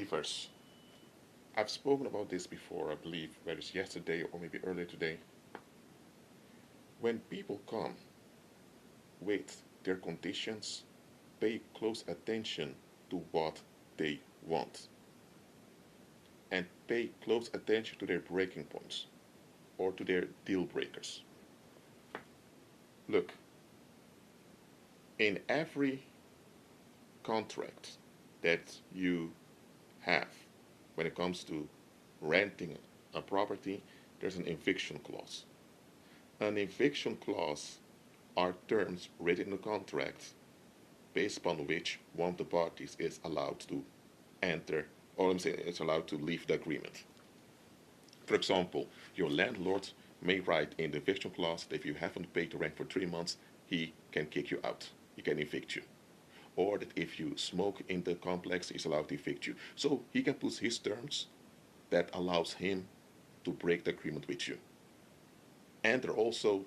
waivers. I've spoken about this before, I believe, whether it's yesterday or maybe earlier today. When people come with their conditions, pay close attention to what they want and pay close attention to their breaking points or to their deal breakers. Look, in every contract that you have when it comes to renting a property, there's an eviction clause. An eviction clause are terms written in the contract based upon which one of the parties is allowed to enter, or I'm saying is allowed to leave the agreement. For example, your landlord may write in the eviction clause that if you haven't paid the rent for 3 months, he can kick you out. He can evict you. Or that if you smoke in the complex, he's allowed to evict you. So he can put his terms that allows him to break the agreement with you. And there are also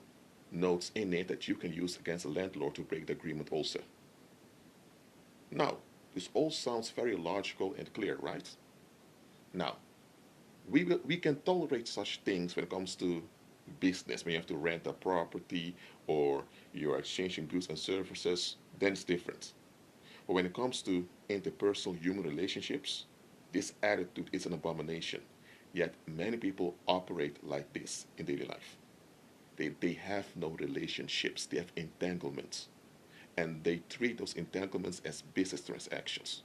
notes in it that you can use against the landlord to break the agreement also. Now, this all sounds very logical and clear, right? Now, we can tolerate such things when it comes to business. When you have to rent a property or you're exchanging goods and services, then it's different. But when it comes to interpersonal human relationships, this attitude is an abomination. Yet many people operate like this in daily life. They have no relationships, they have entanglements. And they treat those entanglements as business transactions.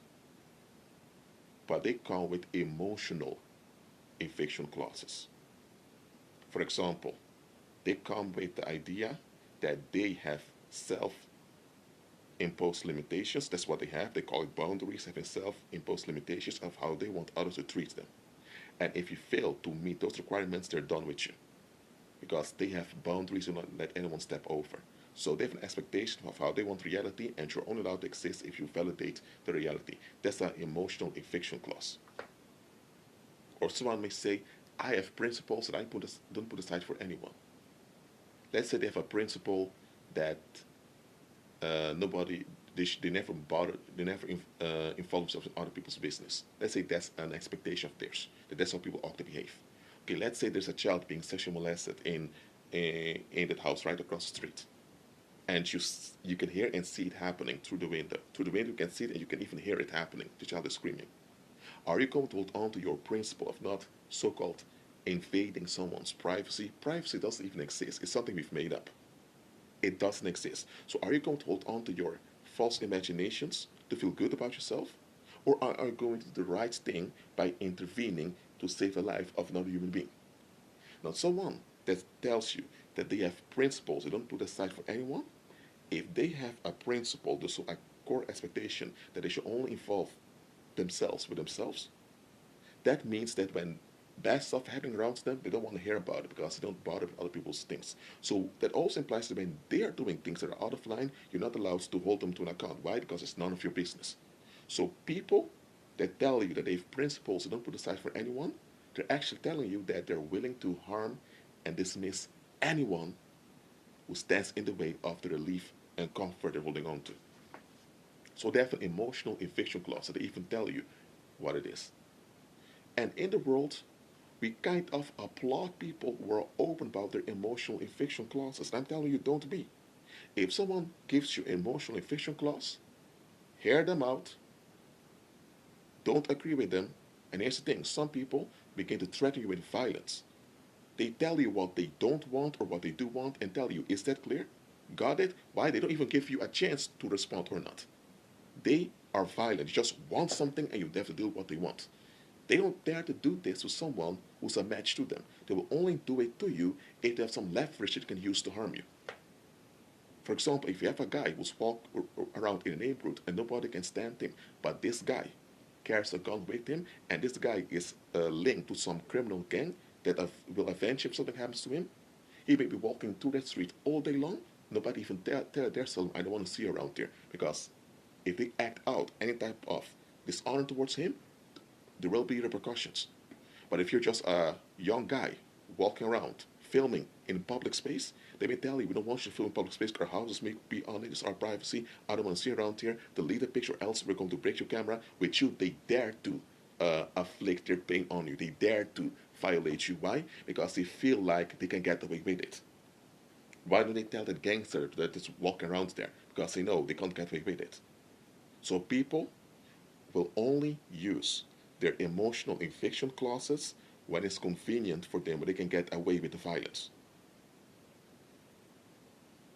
But they come with emotional eviction clauses. For example, they come with the idea that they have self-imposed limitations. That's what they have. They call it boundaries, having self-imposed limitations of how they want others to treat them. And if you fail to meet those requirements, they're done with you. Because they have boundaries, do not let anyone step over. So they have an expectation of how they want reality, and you're only allowed to exist if you validate the reality. That's an emotional eviction clause. Or someone may say, I have principles that don't put aside for anyone. Let's say they have a principle that nobody, they never bother, they never involve themselves in other people's business. Let's say that's an expectation of theirs, that's how people ought to behave. Okay, let's say there's a child being sexually molested in that house right across the street. And you can hear and see it happening through the window. Through the window you can see it and you can even hear it happening. The child is screaming. Are you going to hold on to your principle of not so-called invading someone's privacy? Privacy doesn't even exist. It's something we've made up. It doesn't exist. So are you going to hold on to your false imaginations to feel good about yourself? Or are you going to do the right thing by intervening to save the life of another human being? Now, someone that tells you that they have principles they don't put aside for anyone, if they have a principle, there's a core expectation that they should only involve themselves with themselves, that means that when bad stuff happening around them, they don't want to hear about it because they don't bother with other people's things. So that also implies that when they are doing things that are out of line, you're not allowed to hold them to an account. Why? Because it's none of your business. So people that tell you that they have principles they don't put aside for anyone, they're actually telling you that they're willing to harm and dismiss anyone who stands in the way of the relief and comfort they're holding on to. So they have an emotional eviction clause that they even tell you what it is. And in the world, we kind of applaud people who are open about their emotional eviction clauses. I'm telling you, don't be. If someone gives you an emotional eviction clause, hear them out, don't agree with them, and here's the thing, some people begin to threaten you with violence. They tell you what they don't want or what they do want and tell you, is that clear? Got it? Why? They don't even give you a chance to respond or not. They are violent. You just want something and you have to do what they want. They don't dare to do this to someone who's a match to them. They will only do it to you if they have some leverage they can use to harm you. For example, if you have a guy who's walking around in a neighborhood and nobody can stand him, but this guy carries a gun with him and this guy is linked to some criminal gang that will avenge if something happens to him, he may be walking through that street all day long. Nobody even dare tell him, I don't want to see you around here. Because if they act out any type of dishonor towards him, there will be repercussions. But if you're just a young guy walking around, filming in public space, they may tell you, we don't want you to film in public space, our houses may be on it, it's our privacy, I don't want to see you around here, delete the picture, else we're going to break your camera. With you, they dare to afflict their pain on you. They dare to violate you. Why? Because they feel like they can get away with it. Why do they tell that gangster that is walking around there? Because they know they can't get away with it. So people will only use their emotional eviction clauses when it's convenient for them, where they can get away with the violence.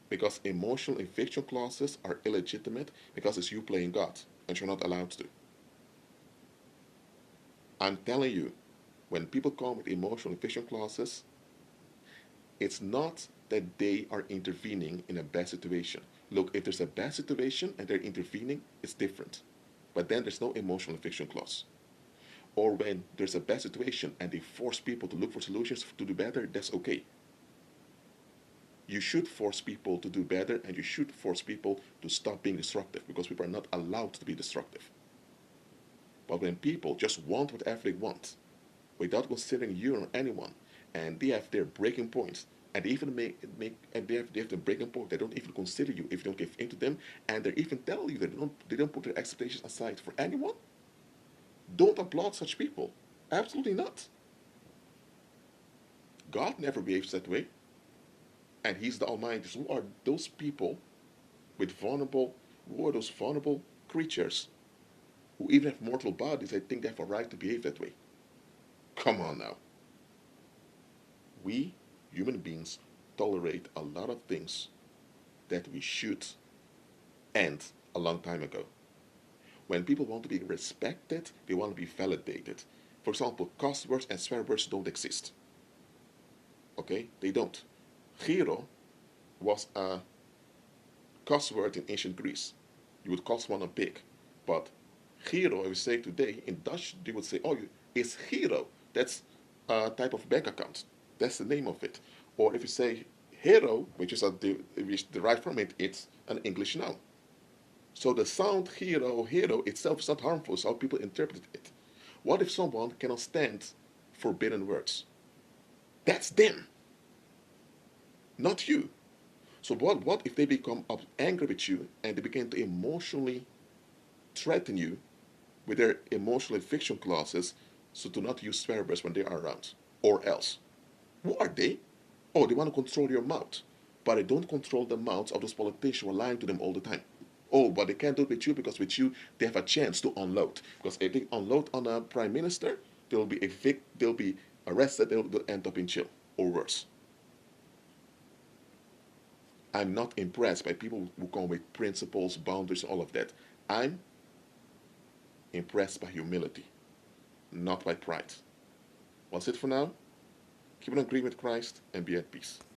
Because emotional eviction clauses are illegitimate because it's you playing God, and you're not allowed to. I'm telling you, when people come with emotional eviction clauses, it's not that they are intervening in a bad situation. Look, if there's a bad situation and they're intervening, it's different. But then there's no emotional eviction clause. Or when there's a bad situation and they force people to look for solutions to do better, that's okay. You should force people to do better, and you should force people to stop being destructive, because people are not allowed to be destructive. But when people just want whatever they want, without considering you or anyone, and they have their breaking points, and they even they have the breaking point, they don't even consider you if you don't give in to them, and they even tell you that they don't put their expectations aside for anyone. Don't applaud such people. Absolutely not. God never behaves that way, and He's the Almighty. So who are those people with vulnerable? Who are those vulnerable creatures who even have mortal bodies? I think they have a right to behave that way. Come on now. We human beings tolerate a lot of things that we should end a long time ago. When people want to be respected, they want to be validated. For example, cuss words and swear words don't exist. Okay? They don't. Hero was a cuss word in ancient Greece. You would call someone a pig. But hero, I would say today, in Dutch, they would say, oh, it's hero. That's a type of bank account. That's the name of it. Or if you say hero, which is which derived from it, it's an English noun. So the sound hero itself is not harmful, it's how people interpret it. What if someone cannot stand forbidden words? That's them, not you. So what if they become angry with you and they begin to emotionally threaten you with their emotional eviction clauses, so to not use swear words when they are around? Or else, who are they? Oh, they want to control your mouth, but they don't control the mouths of those politicians who are lying to them all the time. Oh, but they can't do it with you, because with you they have a chance to unload. Because if they unload on a prime minister, they'll be they'll be arrested, they'll end up in jail or worse. I'm not impressed by people who come with principles, boundaries, all of that. I'm impressed by humility, not by pride. Well, that's it for now. Keep on agreeing with Christ and be at peace.